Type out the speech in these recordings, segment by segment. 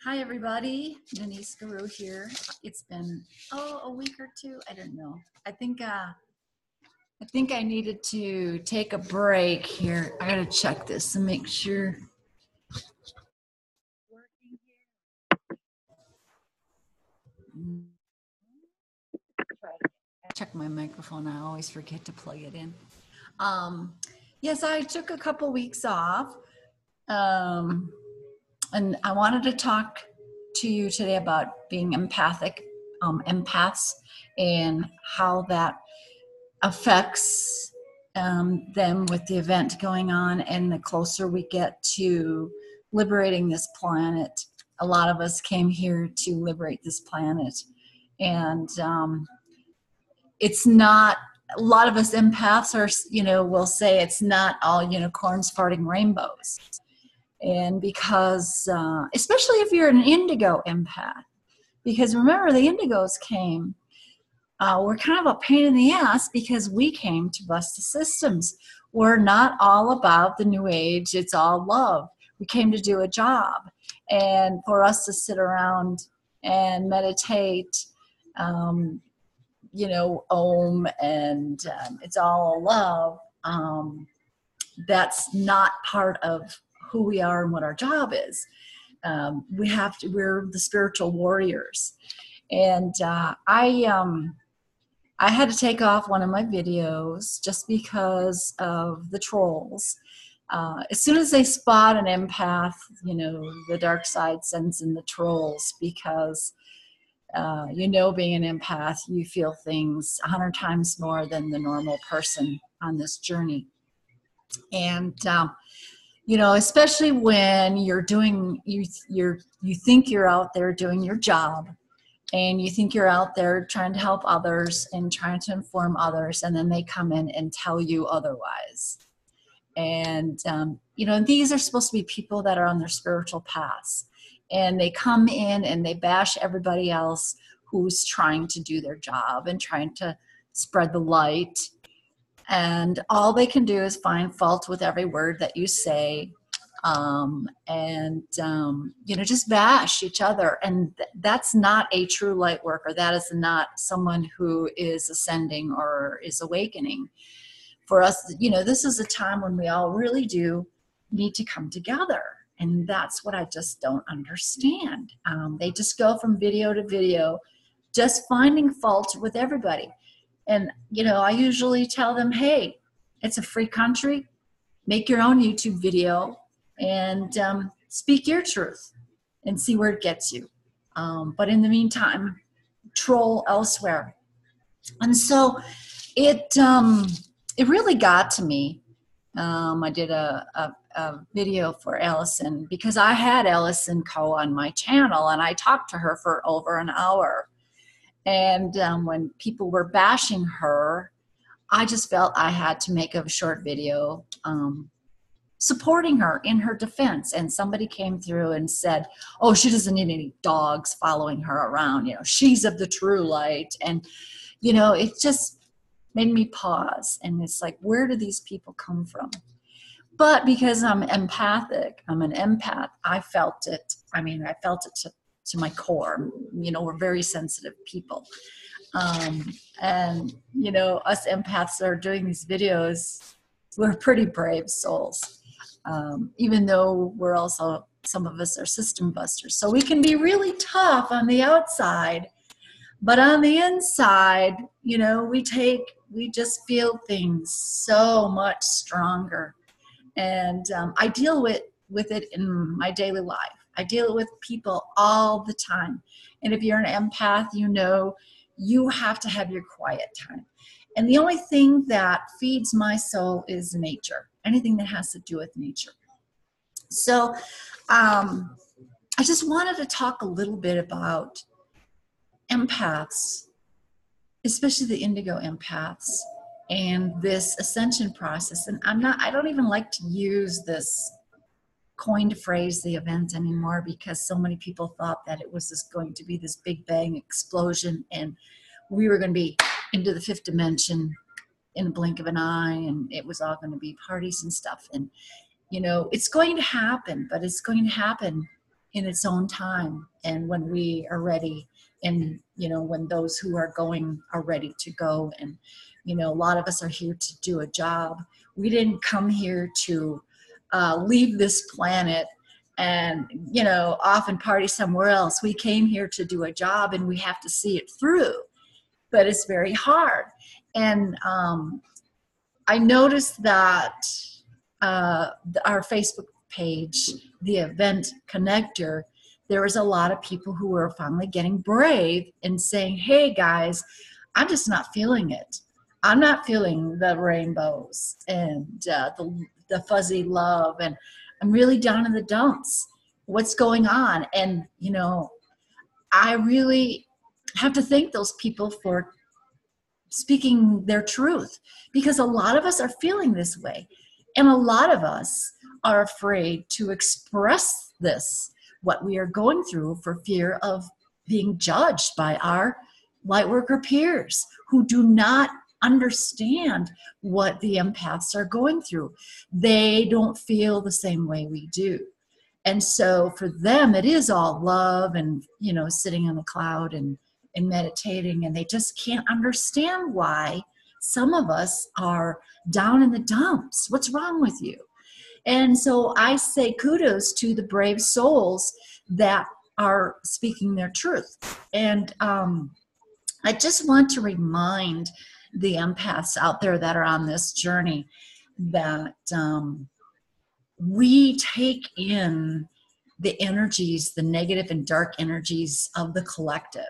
Hi everybody, Denise Guru here. It's been a week or two. I don't know. I think I needed to take a break here. I gotta check this and make sure. Working here. Check my microphone. I always forget to plug it in. Yes, I took a couple weeks off, and I wanted to talk to you today about being empathic, empaths, and how that affects them with the event going on. And the closer we get to liberating this planet, a lot of us came here to liberate this planet. And it's not, a lot of us empaths are, will say it's not all unicorns farting rainbows. And because, especially if you're an indigo empath, because remember the indigos came, we're kind of a pain in the ass because we came to bust the systems. We're not all about the new age. It's all love. We came to do a job. And for us to sit around and meditate, om, and it's all love, that's not part of who we are and what our job is. We're the spiritual warriors. And I had to take off one of my videos just because of the trolls. As soon as they spot an empath, the dark side sends in the trolls because, being an empath, you feel things 100 times more than the normal person on this journey. And, especially when you're doing, you think you're out there doing your job, and you think you're out there trying to help others and trying to inform others, and then they come in and tell you otherwise. And, these are supposed to be people that are on their spiritual paths. And they come in and they bash everybody else who's trying to do their job and trying to spread the light. And all they can do is find fault with every word that you say. Just bash each other. And that's not a true light worker. That is not someone who is ascending or is awakening. For us, this is a time when we all really do need to come together. And that's what I just don't understand. They just go from video to video, just finding fault with everybody. And, I usually tell them, hey, it's a free country. Make your own YouTube video and speak your truth and see where it gets you. But in the meantime, troll elsewhere. And so it really got to me. I did a video for Allison because I had Allison Coe on my channel, and I talked to her for over an hour. And when people were bashing her, I just felt I had to make a short video supporting her in her defense. And somebody came through and said, oh, she doesn't need any dogs following her around. She's of the true light. And, it just made me pause. And it's like, where do these people come from? But because I'm empathic, I'm an empath, I felt it. I felt it to my core. We're very sensitive people. And, us empaths that are doing these videos, we're pretty brave souls. Even though we're also, some of us are system busters. So we can be really tough on the outside, but on the inside, we just feel things so much stronger. And I deal with it in my daily life. I deal with people all the time. And if you're an empath, you have to have your quiet time. And the only thing that feeds my soul is nature, anything that has to do with nature. So I just wanted to talk a little bit about empaths, especially the indigo empaths, and this ascension process. And I don't even like to use this coined phrase, the event, anymore, because so many people thought that it was going to be this big bang explosion and we were going to be into the fifth dimension in a blink of an eye, and it was all going to be parties and stuff. And it's going to happen, but it's going to happen in its own time, and when we are ready, and when those who are going are ready to go. And a lot of us are here to do a job. We didn't come here to leave this planet and off and party somewhere else. We came here to do a job, and we have to see it through, but it's very hard. And I noticed that our Facebook page, the Event Connector, there was a lot of people who were finally getting brave and saying, hey guys, I'm just not feeling it. I'm not feeling the rainbows and the fuzzy love, and I'm really down in the dumps. What's going on? And I really have to thank those people for speaking their truth, because a lot of us are feeling this way, and a lot of us are afraid to express what we are going through, for fear of being judged by our lightworker peers who do not understand what the empaths are going through. They don't feel the same way we do. And so for them, it is all love and, sitting on the cloud and meditating, and they just can't understand why some of us are down in the dumps. What's wrong with you? And so I say kudos to the brave souls that are speaking their truth. And I just want to remind the empaths out there that are on this journey that we take in the energies, the negative and dark energies of the collective.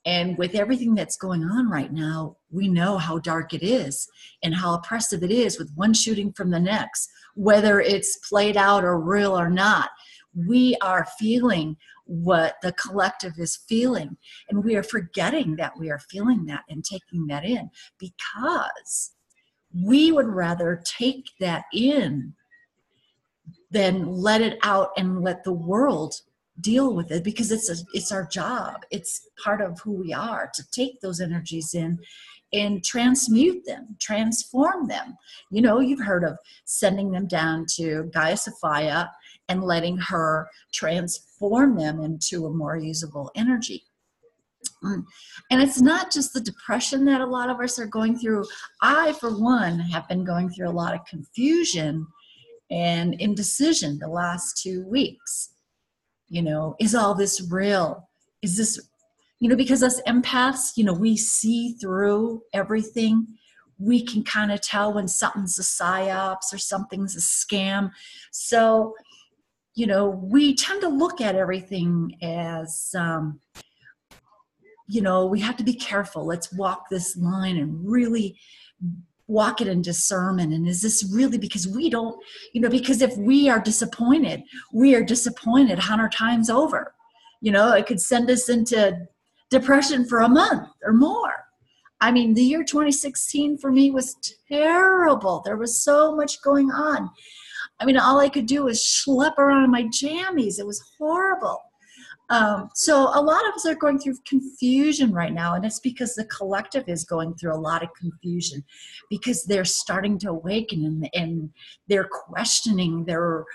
And with everything that's going on right now, we know how dark it is and how oppressive it is, with one shooting from the next, whether it's played out or real or not. We are feeling what the collective is feeling, and we are forgetting that we are feeling that and taking that in, because we would rather take that in than let it out and let the world deal with it, because it's our job. It's part of who we are, to take those energies in and transmute them, transform them. You've heard of sending them down to Gaia Sophia and letting her transform them into a more usable energy. And it's not just the depression that a lot of us are going through. I, for one, have been going through a lot of confusion and indecision the last 2 weeks. Is all this real? Is this, because us empaths, we see through everything. We can kind of tell when something's a psyops or something's a scam. So, we tend to look at everything as, we have to be careful. Let's walk this line and really walk it in discernment. And is this really, because we don't, because if we are disappointed 100 times over. It could send us into depression for a month or more. I mean, the year 2016 for me was terrible. There was so much going on. I mean, all I could do was schlep around in my jammies. It was horrible. So a lot of us are going through confusion right now, and it's because the collective is going through a lot of confusion, because they're starting to awaken and they're questioning their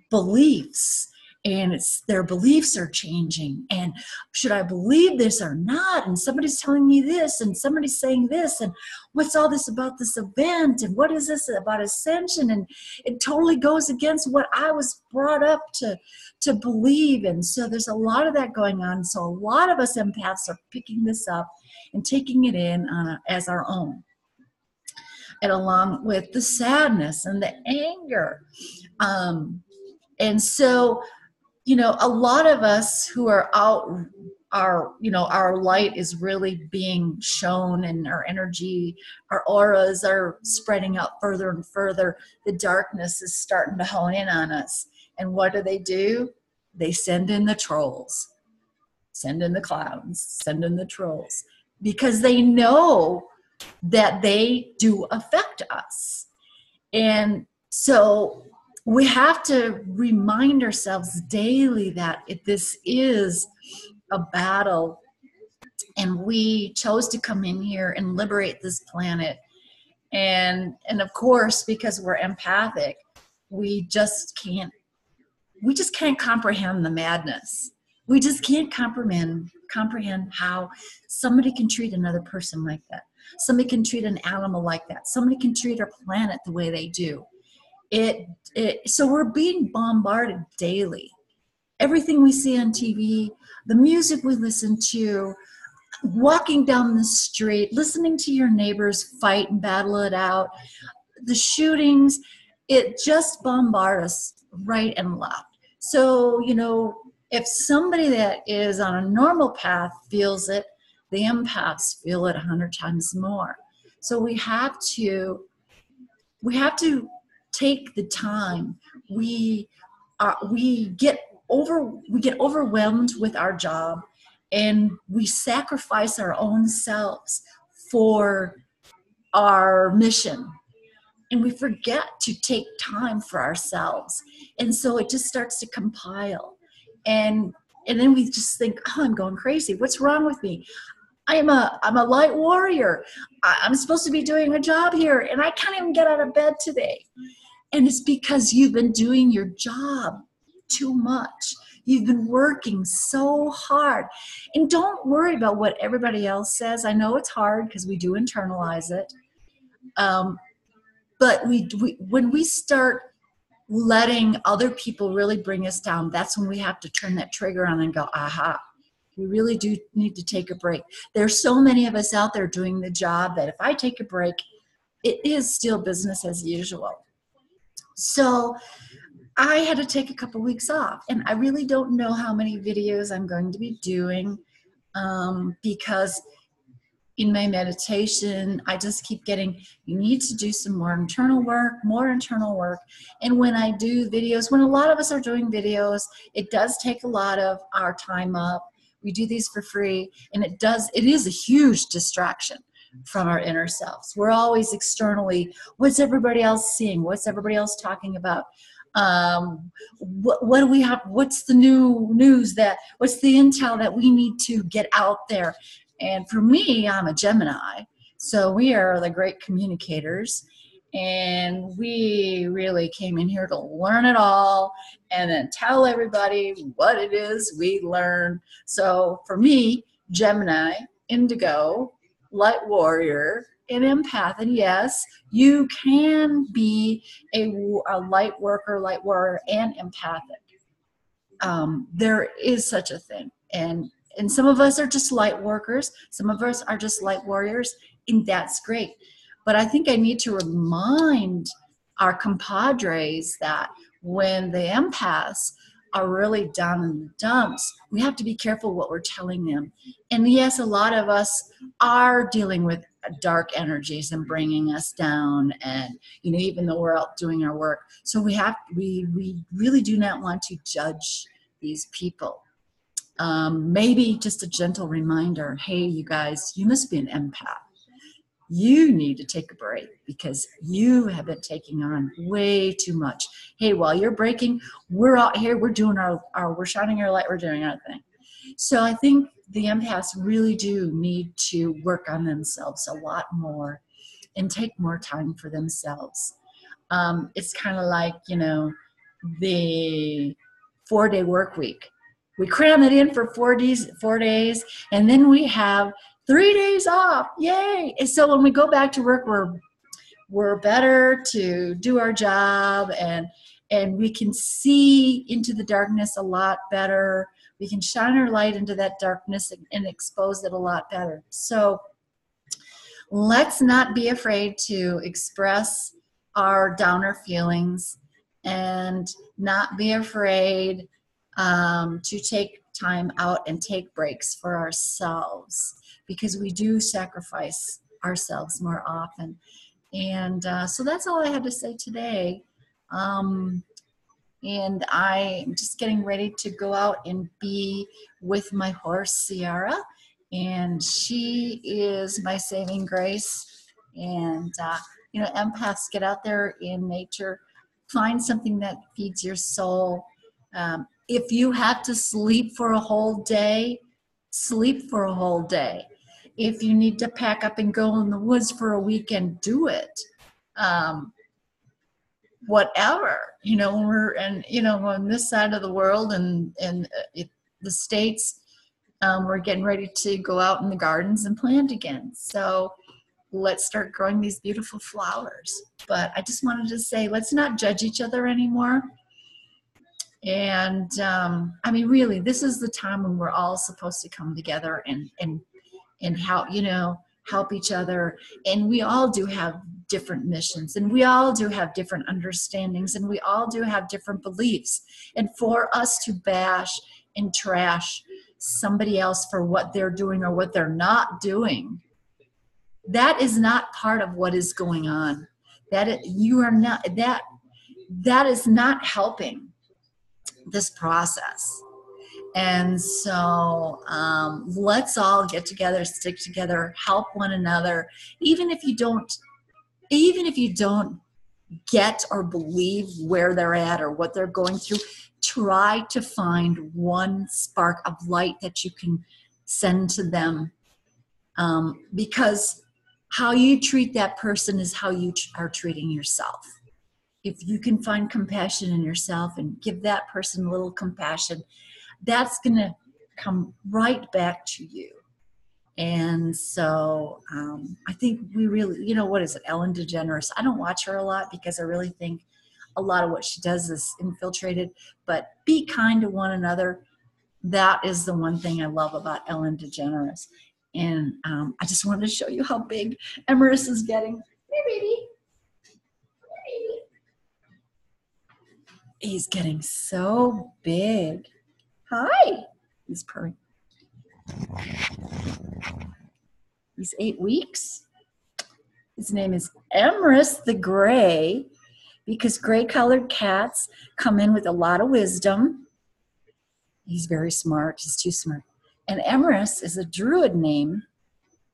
beliefs, and their beliefs are changing. And should I believe this or not? And somebody's telling me this, and somebody's saying this, and what's all this about this event? And what is this about ascension? And it totally goes against what I was brought up to believe. And so there's a lot of that going on. So a lot of us empaths are picking this up and taking it in as our own. And along with the sadness and the anger. And so, a lot of us who are out, our light is really being shown, and our energy, our auras are spreading out further and further. The darkness is starting to hone in on us. And what do? They send in the trolls, send in the clowns, send in the trolls, because they know that they do affect us. And so we have to remind ourselves daily that this is a battle, and we chose to come in here and liberate this planet. And of course, because we're empathic, we just can't we just can't comprehend the madness. We just can't comprehend how somebody can treat another person like that. Somebody can treat an animal like that. Somebody can treat our planet the way they do. So we're being bombarded daily. Everything we see on TV, the music we listen to, walking down the street, listening to your neighbors fight and battle it out, the shootings, it just bombards us right and left. So, you know, if somebody that is on a normal path feels it, the empaths feel it 100 times more. So we have to take the time. We get overwhelmed with our job, and we sacrifice our own selves for our mission, and we forget to take time for ourselves. And so it just starts to compile, and then we just think, oh, I'm going crazy. What's wrong with me? I'm a light warrior. I'm supposed to be doing a job here, and I can't even get out of bed today. And it's because you've been doing your job too much. You've been working so hard. And don't worry about what everybody else says. I know it's hard because we do internalize it. But when we start letting other people really bring us down, that's when we have to turn that trigger on and go, aha, we really do need to take a break. There's so many of us out there doing the job that if I take a break, it is still business as usual. So I had to take a couple weeks off, and I really don't know how many videos I'm going to be doing because in my meditation, I just keep getting, you need to do some more internal work. And when I do videos, when a lot of us are doing videos, it does take a lot of our time up. We do these for free, and it is a huge distraction from our inner selves. We're always externally, what's everybody else seeing? What's everybody else talking about? What do we have? What's the new news what's the intel that we need to get out there? And for me, I'm a Gemini, so we are the great communicators, and we really came in here to learn it all and then tell everybody what it is we learned. So for me, Gemini, Indigo, light warrior, and empath. And yes, you can be a light worker, light warrior, and empathic. There is such a thing. And some of us are just light workers. Some of us are just light warriors, and that's great. But I think I need to remind our compadres that when the empaths are really down in the dumps, we have to be careful what we're telling them. And yes, a lot of us are dealing with dark energies and bringing us down, and you know, even though we're out doing our work. So we really do not want to judge these people. Maybe just a gentle reminder, hey, you guys, you must be an empath. You need to take a break because you have been taking on way too much. Hey, while you're breaking, we're out here, we're doing we're shining our light, we're doing our thing. So I think the empaths really do need to work on themselves a lot more and take more time for themselves. It's kind of like, you know, the 4-day work week. We cram it in for 4 days, and then we have 3 days off. Yay! And so when we go back to work, we're better to do our job, and we can see into the darkness a lot better. We can shine our light into that darkness and expose it a lot better. So let's not be afraid to express our downer feelings, and not be afraid to take time out and take breaks for ourselves, because we do sacrifice ourselves more often. And so that's all I had to say today. And I'm just getting ready to go out and be with my horse, Sierra. And she is my saving grace. And, you know, empaths, get out there in nature. Find something that feeds your soul. If you have to sleep for a whole day, sleep for a whole day. If you need to pack up and go in the woods for a weekend, do it. whatever, you know, when we're, and, you know, on this side of the world and the States, we're getting ready to go out in the gardens and plant again. So let's start growing these beautiful flowers. But I just wanted to say, let's not judge each other anymore. And I mean, really, this is the time when we're all supposed to come together and help, you know, help each other. And we all do have different missions, and we all do have different understandings, and we all do have different beliefs. And for us to bash and trash somebody else for what they're doing or what they're not doing, that is not part of what is going on. You are not, that is not helping this process. And so let's all get together, stick together, help one another. Even if you don't get or believe where they're at or what they're going through, try to find one spark of light that you can send to them, because how you treat that person is how you are treating yourself. If you can find compassion in yourself and give that person a little compassion, that's going to come right back to you. And so I think we really, you know, what is it, Ellen DeGeneres? I don't watch her a lot because I really think a lot of what she does is infiltrated, but be kind to one another. That is the one thing I love about Ellen DeGeneres. And I just wanted to show you how big Emerus is getting. Hey, baby. Hey, baby. He's getting so big. Hi. He's purring. He's 8 weeks. His name is Emerus the Gray, because gray-colored cats come in with a lot of wisdom. He's very smart. He's too smart. And Emerus is a druid name.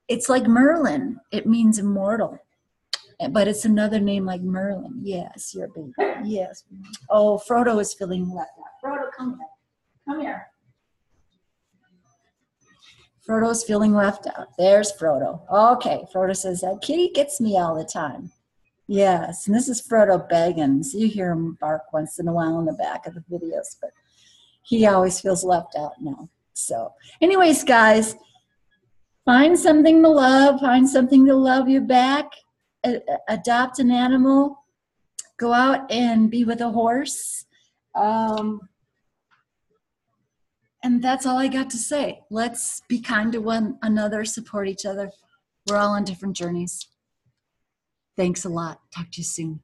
It's like Merlin. It means immortal. But it's another name like Merlin. Yes, you're a baby. Yes. Oh, Frodo is feeling left out. Frodo, come here. Come here. Frodo's feeling left out. There's Frodo. Okay, Frodo says, that kitty gets me all the time. Yes, and this is Frodo Baggins. You hear him bark once in a while in the back of the videos, but he always feels left out now. So anyways, guys, find something to love. Find something to love you back. Adopt an animal. Go out and be with a horse. And that's all I got to say. Let's be kind to one another, support each other. We're all on different journeys. Thanks a lot. Talk to you soon.